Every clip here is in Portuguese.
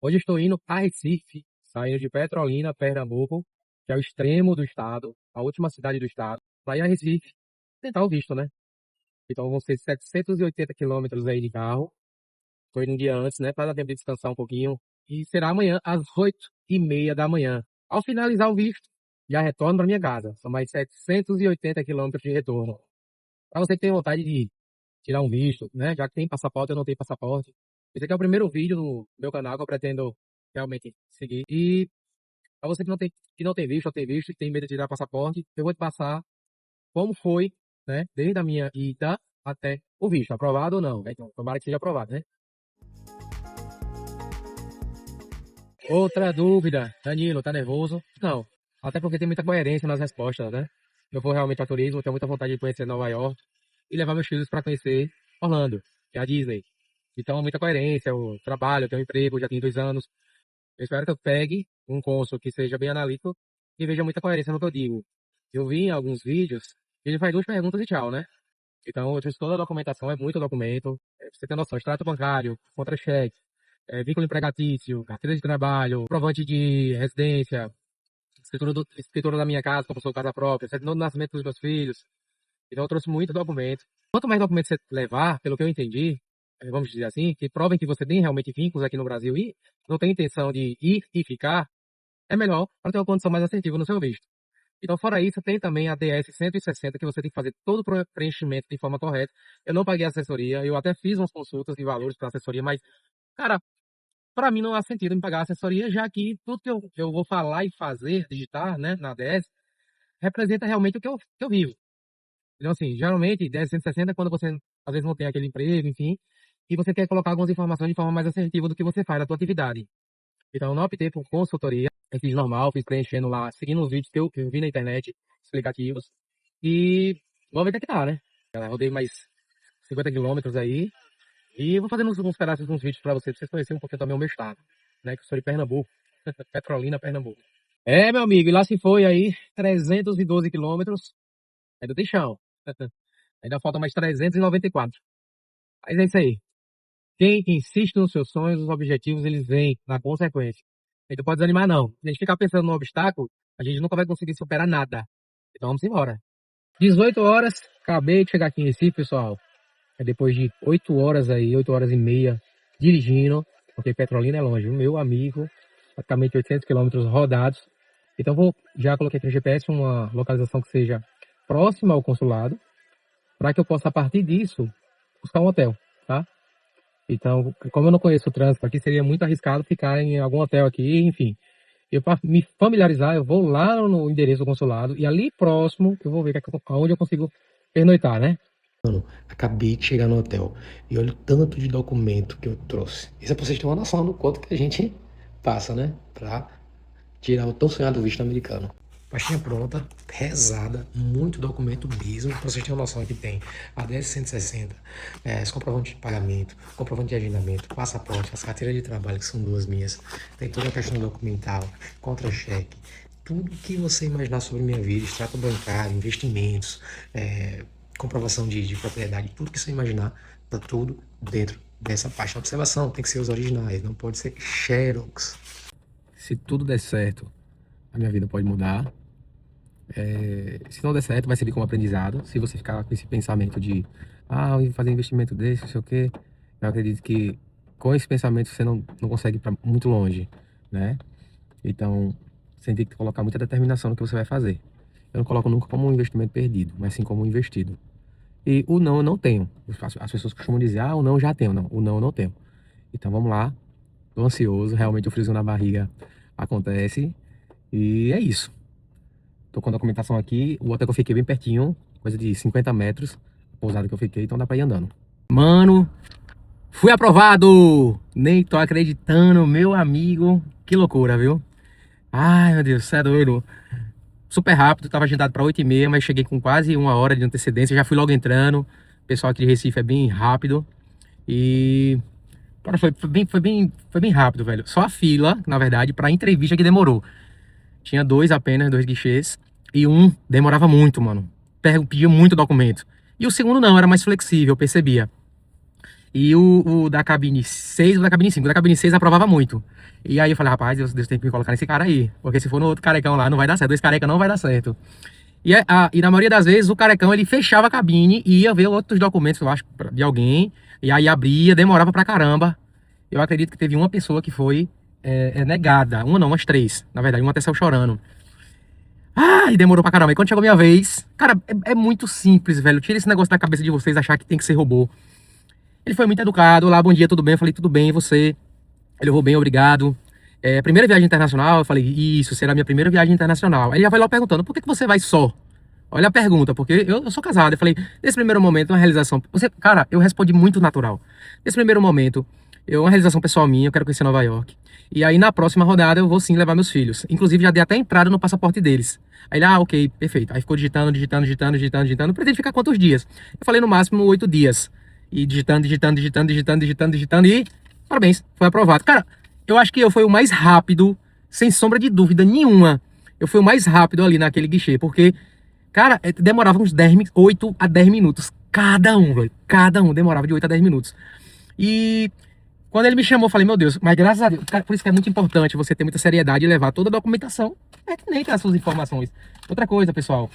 Hoje eu estou indo para Recife, saindo de Petrolina, Pernambuco, que é o extremo do estado, a última cidade do estado, para ir a Recife, tentar o visto, né? Então vão ser 780 quilômetros aí de carro. Estou indo um dia antes, né? Para dar tempo de descansar um pouquinho. E será amanhã às 8h30 da manhã. Ao finalizar o visto, já retorno para minha casa. São mais 780 quilômetros de retorno. Para você que tem vontade de tirar um visto, né? Já que tem passaporte, eu não tenho passaporte. Esse aqui é o primeiro vídeo no meu canal que eu pretendo realmente seguir. E para você que não tem visto, ou tem visto, e tem medo de tirar passaporte, eu vou te passar como foi, né? Desde a minha ida até o visto, aprovado ou não. Então, tomara que seja aprovado, né? Outra dúvida, Danilo, tá nervoso? Não. Até porque tem muita coerência nas respostas, né? Eu vou realmente para turismo, tenho muita vontade de conhecer Nova York e levar meus filhos para conhecer Orlando, que é a Disney. Então, muita coerência, eu trabalho, eu tenho um emprego, já tenho 2 anos. Eu espero que eu pegue um cônsul que seja bem analítico e veja muita coerência no que eu digo. Eu vi em alguns vídeos, ele faz 2 perguntas e tchau, né? Então, eu fiz toda a documentação, é muito documento. Pra você ter noção, extrato bancário, contra-cheque, vínculo empregatício, carteira de trabalho, comprovante de residência, escritura da minha casa, como sou casa própria, certidão de nascimento dos meus filhos. Então, eu trouxe muito documento. Quanto mais documentos você levar, pelo que eu entendi, vamos dizer assim, que provem que você tem realmente vínculos aqui no Brasil e não tem intenção de ir e ficar, é melhor para ter uma condição mais assertiva no seu visto. Então, fora isso, tem também a DS 160, que você tem que fazer todo o preenchimento de forma correta. Eu não paguei assessoria, eu até fiz umas consultas de valores para assessoria, mas, cara, para mim não há sentido em pagar assessoria, já que tudo que eu vou falar e fazer, digitar, né, na DS, representa realmente o que eu vivo. Então, assim, geralmente, 10.160 é quando você, às vezes, não tem aquele emprego, enfim, e você quer colocar algumas informações de forma mais assertiva do que você faz na sua atividade. Então, eu não optei por consultoria, eu fiz normal, fiz preenchendo lá, seguindo os vídeos que eu vi na internet, explicativos, e vamos ver até que tá, né? Eu rodei mais 50 quilômetros aí, e vou fazendo uns pedaços, uns vídeos pra vocês conhecerem um pouquinho também o meu estado, né? Que eu sou de Pernambuco, Petrolina, Pernambuco. É, meu amigo, e lá se foi aí 312 quilômetros, ainda tem chão. Ainda falta mais 394. Mas é isso aí. Quem insiste nos seus sonhos, os objetivos, eles vêm na consequência. A gente não pode desanimar, não. Se a gente ficar pensando no obstáculo, a gente nunca vai conseguir superar nada. Então vamos embora. 18 horas, acabei de chegar aqui em Recife, pessoal. É depois de 8 horas aí, 8 horas e meia, dirigindo, porque Petrolina é longe. O meu amigo, praticamente 800 quilômetros rodados. Então já coloquei aqui no GPS uma localização que seja próxima ao consulado, para que eu possa, a partir disso, buscar um hotel, tá? Então, como eu não conheço o trânsito aqui, seria muito arriscado ficar em algum hotel aqui, enfim. Eu, para me familiarizar, eu vou lá no endereço do consulado e ali próximo eu vou ver aonde eu consigo pernoitar, né? Mano, acabei de chegar no hotel e olha o tanto de documento que eu trouxe. Isso é pra vocês terem uma noção do quanto que a gente passa, né? Pra tirar o tão sonhado visto americano. Pastinha pronta, pesada, muito documento mesmo. Pra vocês terem uma noção que tem a DS-160, esse comprovante de pagamento, comprovante de agendamento, passaporte, as carteiras de trabalho, que são duas minhas. Tem toda a questão documental, contra-cheque, tudo que você imaginar sobre minha vida, extrato bancário, investimentos, comprovação de propriedade, tudo que você imaginar, tá tudo dentro dessa pasta de observação. Tem que ser os originais, não pode ser xerox. Se tudo der certo, a minha vida pode mudar. Se não der certo, vai servir como aprendizado. Se você ficar com esse pensamento de, eu vou fazer investimento desse, não sei o quê, eu acredito que com esse pensamento você não consegue ir para muito longe, né? Então, você tem que colocar muita determinação no que você vai fazer. Eu não coloco nunca como um investimento perdido, mas sim como um investido. E o não eu não tenho. As pessoas costumam dizer, o não eu já tenho. Não, o não eu não tenho. Então vamos lá. Tô ansioso, realmente o friozinho na barriga acontece. E é isso. Tô com a documentação aqui. O hotel que eu fiquei bem pertinho, coisa de 50 metros. A pousada que eu fiquei, então dá pra ir andando. Mano, fui aprovado! Nem tô acreditando, meu amigo. Que loucura, viu? Ai, meu Deus, você é doido. Super rápido, tava agendado para 8h30, mas cheguei com quase 1 hora de antecedência. Já fui logo entrando. O pessoal aqui de Recife é bem rápido. E cara, foi bem rápido, velho. Só a fila, na verdade, pra entrevista que demorou. Tinha dois apenas, dois guichês. E um demorava muito, mano. Pedia muito documento. E o segundo não, era mais flexível, eu percebia. E o da cabine 6 e o da cabine 5. O da cabine 6 aprovava muito. E aí eu falei, rapaz, Deus tem que me colocar nesse cara aí. Porque se for no outro carecão lá, não vai dar certo. Dois careca não vai dar certo. E na maioria das vezes, o carecão, ele fechava a cabine e ia ver outros documentos, eu acho, de alguém. E aí abria, demorava pra caramba. Eu acredito que teve uma pessoa que foi negada. Uma não, umas três. Na verdade, uma até saiu chorando. Ah, e demorou pra caramba. E quando chegou a minha vez, cara, é muito simples, velho. Tira esse negócio da cabeça de vocês achar que tem que ser robô. Ele foi muito educado. Olá, bom dia, tudo bem? Eu falei, tudo bem, e você? Ele, vou bem, obrigado. Primeira viagem internacional? Eu falei, isso, será a minha primeira viagem internacional. Aí ele já vai lá perguntando, por que você vai só? Olha a pergunta, porque eu sou casado. Eu falei, nesse primeiro momento, uma realização. Cara, eu respondi muito natural. Nesse primeiro momento, uma realização pessoal minha, eu quero conhecer Nova York. E aí, na próxima rodada, eu vou sim levar meus filhos. Inclusive, já dei até entrada no passaporte deles. Aí ele, ok, perfeito. Aí ficou digitando. Pretende ficar quantos dias? Eu falei, no máximo, 8 dias. E digitando. E parabéns, foi aprovado. Cara, eu acho que eu fui o mais rápido, sem sombra de dúvida nenhuma. Eu fui o mais rápido ali naquele guichê, porque cara, demorava uns 8 a 10 minutos. Cada um, velho. Cada um demorava de 8 a 10 minutos. E quando ele me chamou, eu falei, meu Deus, mas graças a Deus, cara, por isso que é muito importante você ter muita seriedade e levar toda a documentação pertinente às suas informações. Outra coisa, pessoal,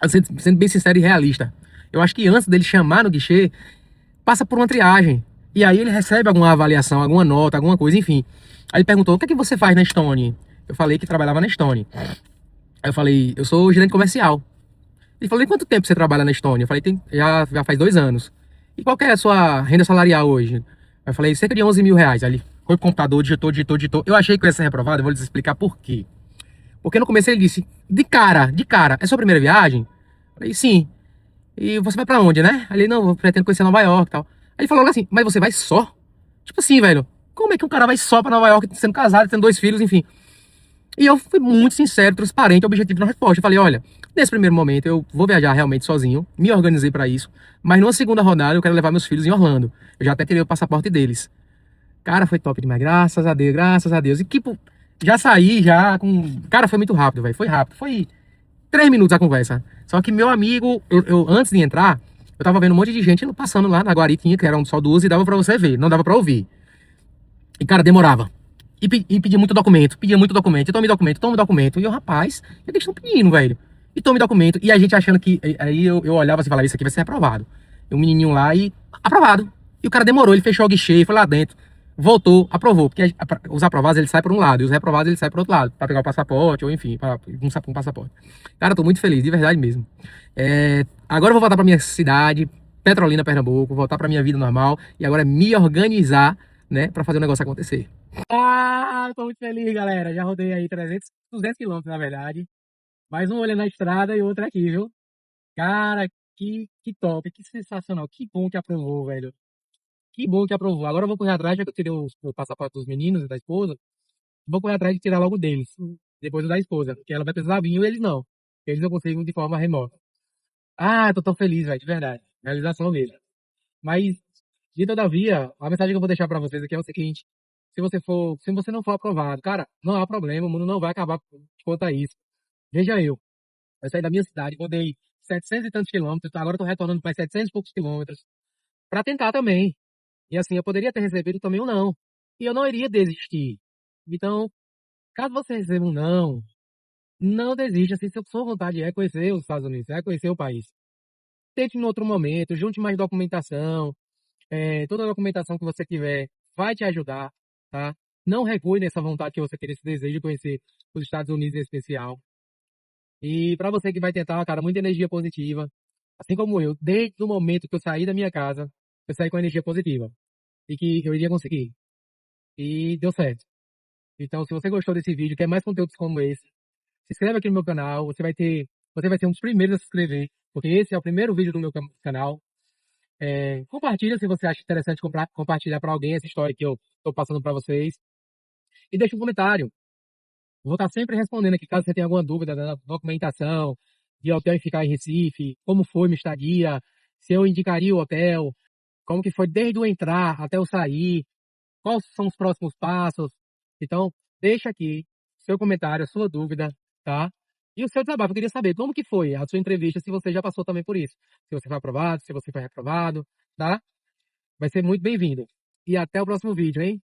sendo bem sincero e realista, eu acho que antes dele chamar no guichê, passa por uma triagem. E aí ele recebe alguma avaliação, alguma nota, alguma coisa, enfim. Aí ele perguntou, o que é que você faz na Stone? Eu falei que trabalhava na Stone. Aí eu falei, eu sou gerente comercial. Ele falou, e quanto tempo você trabalha na Estônia? Eu falei, já faz 2 anos. E qual que é a sua renda salarial hoje? Aí eu falei, cerca de 11 mil reais. Aí ele foi pro computador, digitou. Eu achei que eu ia ser reprovado, eu vou lhes explicar por quê. Porque no começo ele disse, de cara, é sua primeira viagem? Eu falei, sim. E você vai pra onde, né? Aí ele, não, eu pretendo conhecer Nova York e tal. Aí ele falou assim, mas você vai só? Tipo assim, velho, como é que um cara vai só pra Nova York, sendo casado, tendo 2 filhos, enfim. E eu fui muito sincero, transparente, objetivo na resposta. Eu falei, olha, nesse primeiro momento eu vou viajar realmente sozinho, me organizei para isso, mas numa segunda rodada eu quero levar meus filhos em Orlando. Eu já até queria o passaporte deles. Cara, foi top demais, graças a Deus, graças a Deus. E tipo, já saí já com... Cara, foi muito rápido, velho, foi rápido. Foi 3 minutos a conversa. Só que meu amigo, antes de entrar, eu tava vendo um monte de gente passando lá na Guaritinha, que eram só duas, e dava pra você ver, não dava pra ouvir. E, cara, demorava. E pedia muito documento, e tome documento. E eu, rapaz, o que eles estão pedindo, velho? E tome documento. E a gente achando que. Aí eu olhava assim e falava, isso aqui vai ser aprovado. E um menininho lá e. Aprovado. E o cara demorou, ele fechou o guichê, foi lá dentro. Voltou, aprovou. Porque os aprovados ele sai por um lado, e os reprovados ele sai por outro lado. Pra pegar o passaporte, ou enfim, pra um passaporte. Cara, tô muito feliz, de verdade mesmo. Agora eu vou voltar pra minha cidade, Petrolina, Pernambuco, voltar pra minha vida normal. E agora é me organizar, né, pra fazer o negócio acontecer. Ah, tô muito feliz, galera. Já rodei aí 200 quilômetros, na verdade. Mais um olhando na estrada e outro aqui, viu? Cara, que top, que sensacional. Que bom que aprovou, velho. Que bom que aprovou. Agora eu vou correr atrás, já que eu tirei o passaporte dos meninos e da esposa. Vou correr atrás de tirar logo deles. Depois o da esposa. Porque ela vai precisar vir e eles não. Eles eu consigo de forma remota. Ah, tô tão feliz, velho, de verdade. Realização mesmo. Mas, de todavia, a mensagem que eu vou deixar pra vocês aqui é o seguinte. Se você não for aprovado, cara, não há problema, o mundo não vai acabar quanto a isso. Veja eu saí da minha cidade, rodei 700 e tantos quilômetros, agora eu tô retornando para 700 e poucos quilômetros, para tentar também. E assim, eu poderia ter recebido também um não. E eu não iria desistir. Então, caso você receba um não, não desista. Se a sua vontade é conhecer os Estados Unidos, é conhecer o país. Tente em outro momento, junte mais documentação, toda a documentação que você tiver vai te ajudar, tá? Não recue nessa vontade que você tem, esse desejo de conhecer os Estados Unidos em especial. E para você que vai tentar, cara, muita energia positiva. Assim como eu, desde o momento que eu saí da minha casa, eu saí com energia positiva. E que eu iria conseguir. E deu certo. Então, se você gostou desse vídeo, quer mais conteúdos como esse, se inscreve aqui no meu canal. Você vai ser um dos primeiros a se inscrever. Porque esse é o primeiro vídeo do meu canal. Compartilha se você acha interessante compartilhar para alguém essa história que eu estou passando para vocês. E deixa um comentário. Vou estar sempre respondendo aqui, caso você tenha alguma dúvida da documentação, de hotel e ficar em Recife, como foi minha estadia, se eu indicaria o hotel, como que foi desde o entrar até eu sair, quais são os próximos passos. Então, deixa aqui seu comentário, a sua dúvida, tá? E o seu desabafo. Eu queria saber como que foi a sua entrevista, se você já passou também por isso. Se você foi aprovado, se você foi reprovado, tá? vai ser muito bem-vindo. E até o próximo vídeo, hein?